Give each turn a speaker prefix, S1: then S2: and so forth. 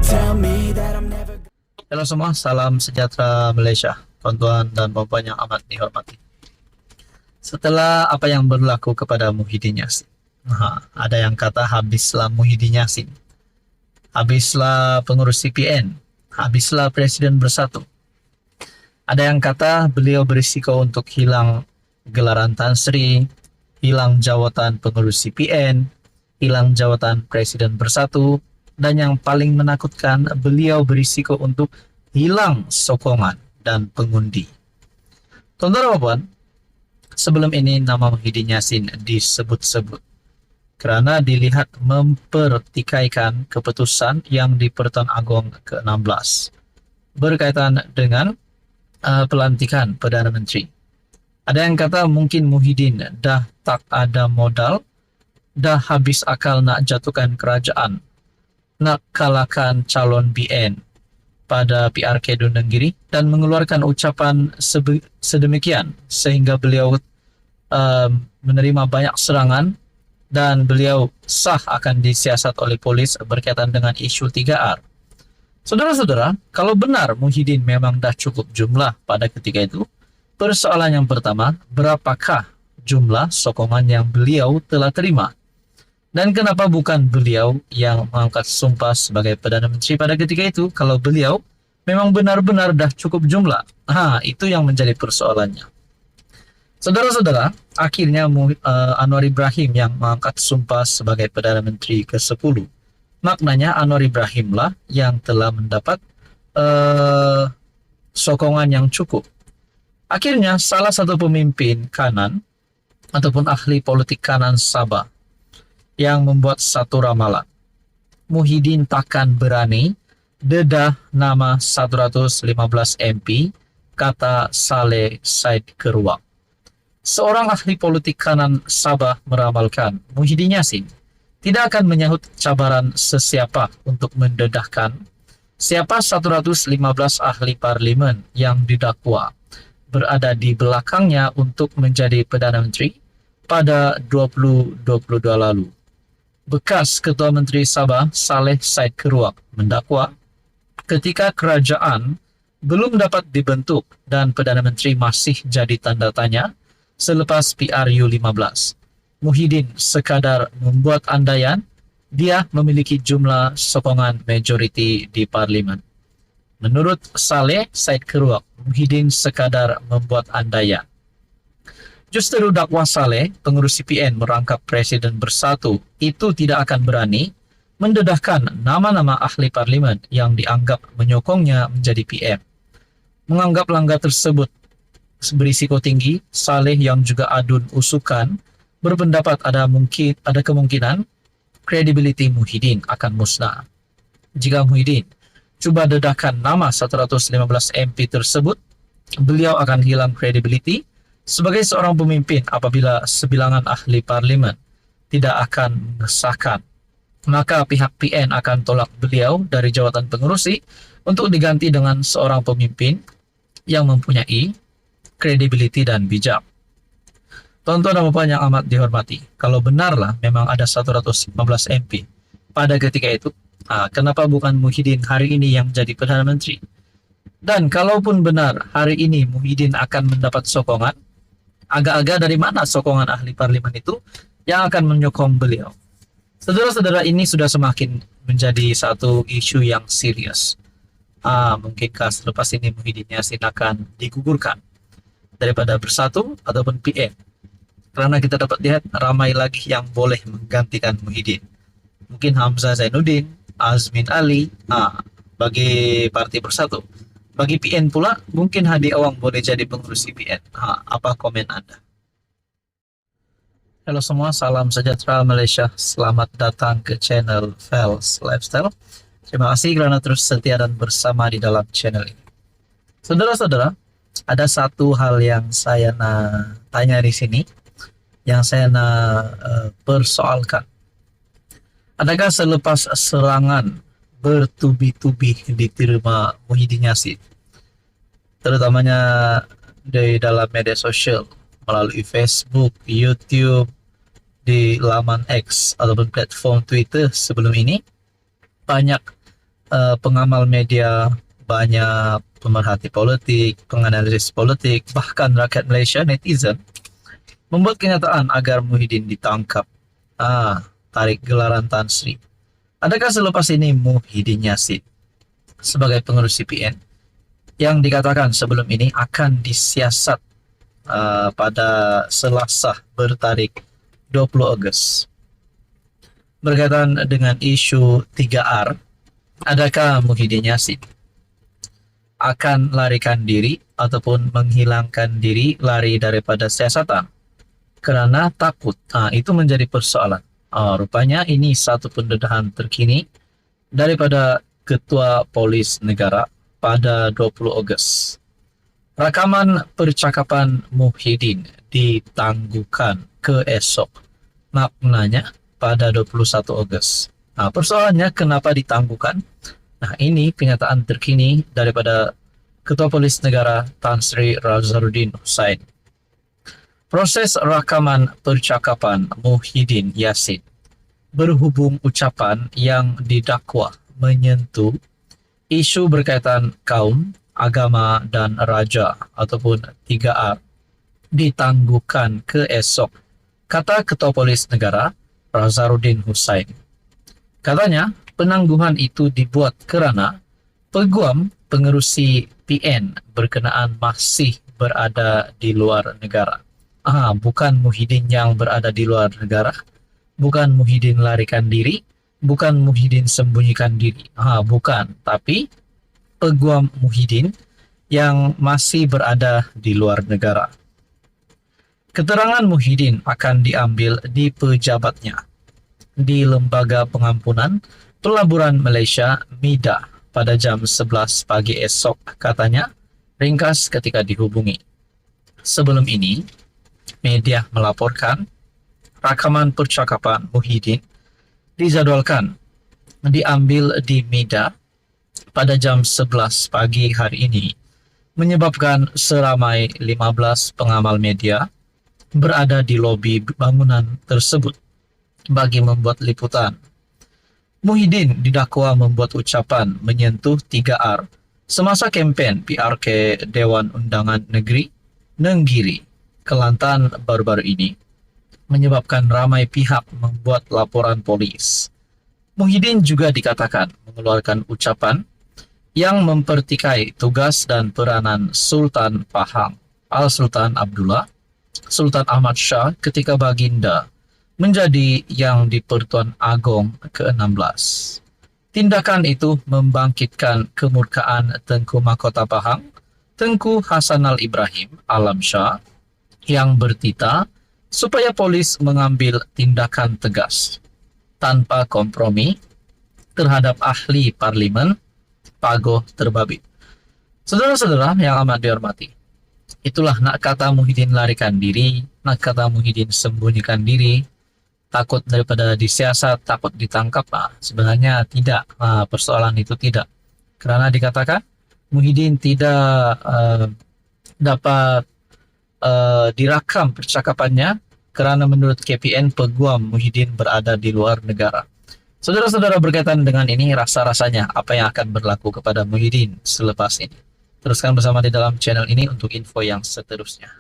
S1: tell me that I'm never.
S2: Halo semua, salam sejahtera Malaysia, tuan-tuan dan puan-puan yang amat dihormati. Setelah apa yang berlaku kepada Muhyiddin Yassin, ada yang kata habislah Muhyiddin Yassin, habislah pengurus CPN, habislah Presiden Bersatu. Ada yang kata beliau berisiko untuk hilang gelaran Tan Sri, hilang jawatan pengurus CPN, hilang jawatan Presiden Bersatu, dan yang paling menakutkan, beliau berisiko untuk hilang sokongan dan pengundi. Tuan-tuan dan puan, sebelum ini nama Muhyiddin Yassin disebut-sebut kerana dilihat mempertikaikan keputusan yang di Pertuan Agong ke-16 berkaitan dengan pelantikan Perdana Menteri. Ada yang kata mungkin Muhyiddin dah tak ada modal, dah habis akal nak jatuhkan kerajaan, nak kalahkan calon BN pada PRK Dun Nenggiri dan mengeluarkan ucapan sedemikian sehingga beliau menerima banyak serangan dan beliau sah akan disiasat oleh polis berkaitan dengan isu 3R. Saudara-saudara, kalau benar Muhyiddin memang dah cukup jumlah pada ketika itu, persoalan yang pertama, berapakah jumlah sokongan yang beliau telah terima? Dan kenapa bukan beliau yang mengangkat sumpah sebagai Perdana Menteri pada ketika itu kalau beliau memang benar-benar dah cukup jumlah? Itu yang menjadi persoalannya. Saudara-saudara, akhirnya Anwar Ibrahim yang mengangkat sumpah sebagai Perdana Menteri ke-10. Maknanya Anwar Ibrahim lah yang telah mendapat sokongan yang cukup. Akhirnya salah satu pemimpin kanan ataupun ahli politik kanan Sabah yang membuat satu ramalan. Muhyiddin takkan berani dedah nama 115 MP, kata Saleh Said Keruak. Seorang ahli politik kanan Sabah meramalkan Muhyiddin Yassin tidak akan menyahut cabaran sesiapa untuk mendedahkan siapa 115 ahli parlimen yang didakwa berada di belakangnya untuk menjadi Perdana Menteri pada 2022 lalu. Bekas Ketua Menteri Sabah Saleh Said Keruak mendakwa ketika kerajaan belum dapat dibentuk dan Perdana Menteri masih jadi tanda tanya selepas PRU 15. Muhyiddin sekadar membuat andaian dia memiliki jumlah sokongan majoriti di parlimen. Menurut Saleh Said Keruak, Muhyiddin sekadar membuat andaian. Justru dakwah Saleh, pengurus CPN merangkap Presiden Bersatu, itu tidak akan berani mendedahkan nama-nama ahli parlimen yang dianggap menyokongnya menjadi PM. Menganggap langkah tersebut berisiko tinggi, Saleh yang juga adun usukan berpendapat ada kemungkinan kredibiliti Muhyiddin akan musnah. Jika Muhyiddin cuba dedahkan nama 115 MP tersebut, beliau akan hilang kredibiliti sebagai seorang pemimpin apabila sebilangan ahli parlimen tidak akan mengesahkan. Maka pihak PN akan tolak beliau dari jawatan pengurusi untuk diganti dengan seorang pemimpin yang mempunyai kredibiliti dan bijak. Tuan-tuan dan puan yang amat dihormati, kalau benarlah memang ada 115 MP pada ketika itu, kenapa bukan Muhyiddin hari ini yang jadi Perdana Menteri? Dan kalaupun benar hari ini Muhyiddin akan mendapat sokongan, agak-agak dari mana sokongan ahli parlimen itu yang akan menyokong beliau? Saudara-saudara, ini sudah semakin menjadi satu isu yang serius. Mungkinkah selepas ini Muhyiddin Yassin akan digugurkan daripada Bersatu ataupun PM? Karena kita dapat lihat ramai lagi yang boleh menggantikan Muhyiddin. Mungkin Hamzah Zainuddin, Azmin Ali, bagi Parti Bersatu. Bagi PN pula, mungkin Hadi Awang boleh jadi pengurus CPN. Apa komen Anda? Halo semua, salam sejahtera Malaysia. Selamat datang ke channel Fels Lifestyle. Terima kasih kerana terus setia dan bersama di dalam channel ini. Saudara-saudara, ada satu hal yang saya nak tanya di sini, yang saya nak persoalkan. Adakah selepas serangan bertubi-tubi diterima Muhyiddin Yassin, terutamanya di dalam media sosial, melalui Facebook, YouTube, di laman X ataupun platform Twitter sebelum ini, banyak pengamal media, banyak pemerhati politik, penganalisis politik, bahkan rakyat Malaysia, netizen, membuat kenyataan agar Muhyiddin ditangkap. Tarik gelaran Tan Sri. Adakah selepas ini Muhyiddin Yassin sebagai pengurus CPN yang dikatakan sebelum ini akan disiasat pada Selasa bertarikh 20 Ogos berkaitan dengan isu 3R, adakah Muhyiddin Yassin akan larikan diri ataupun menghilangkan diri, lari daripada siasatan kerana takut? Itu menjadi persoalan. Rupanya ini satu pendedahan terkini daripada Ketua Polis Negara pada 20 Ogos. Rakaman percakapan Muhyiddin ditangguhkan ke esok, maknanya pada 21 Ogos. Persoalannya kenapa ditangguhkan? Ini kenyataan terkini daripada Ketua Polis Negara Tan Sri Razarudin Hussain. Proses rakaman percakapan Muhyiddin Yassin berhubung ucapan yang didakwa menyentuh isu berkaitan kaum, agama dan raja ataupun 3R ditangguhkan ke esok, kata Ketua Polis Negara Razarudin Hussain. Katanya, penangguhan itu dibuat kerana peguam pengerusi PN berkenaan masih berada di luar negara. Bukan Muhyiddin yang berada di luar negara, bukan Muhyiddin larikan diri, bukan Muhyiddin sembunyikan diri. Bukan, tapi peguam Muhyiddin yang masih berada di luar negara. Keterangan Muhyiddin akan diambil di pejabatnya di Lembaga Pengampunan Pelaburan Malaysia MIDA pada jam 11 pagi esok, katanya, ringkas ketika dihubungi. Sebelum ini, media melaporkan rakaman percakapan Muhyiddin dijadwalkan diambil di MIDA pada jam 11 pagi hari ini, menyebabkan seramai 15 pengamal media berada di lobi bangunan tersebut bagi membuat liputan. Muhyiddin didakwa membuat ucapan menyentuh 3R semasa kempen PRK Dewan Undangan Negeri Nenggiri, Kelantan baru-baru ini, menyebabkan ramai pihak membuat laporan polis. Muhyiddin juga dikatakan mengeluarkan ucapan yang mempertikai tugas dan peranan Sultan Pahang, Al-Sultan Abdullah, Sultan Ahmad Shah ketika baginda menjadi yang di-Pertuan Agong ke-16. Tindakan itu membangkitkan kemurkaan Tengku Mahkota Pahang, Tengku Hasanal Ibrahim Alam Shah, yang bertita supaya polis mengambil tindakan tegas tanpa kompromi terhadap ahli parlimen Pagoh Terbabit. Saudara-saudara yang amat dihormati, itulah nak kata Muhyiddin larikan diri, nak kata Muhyiddin sembunyikan diri, takut daripada disiasat, takut ditangkap. Sebenarnya tidak, persoalan itu tidak. Kerana dikatakan Muhyiddin tidak dapat dirakam percakapannya kerana menurut KPN peguam Muhyiddin berada di luar negara. Saudara-saudara, berkaitan dengan ini, rasa-rasanya apa yang akan berlaku kepada Muhyiddin selepas ini? Teruskan bersama di dalam channel ini untuk info yang seterusnya.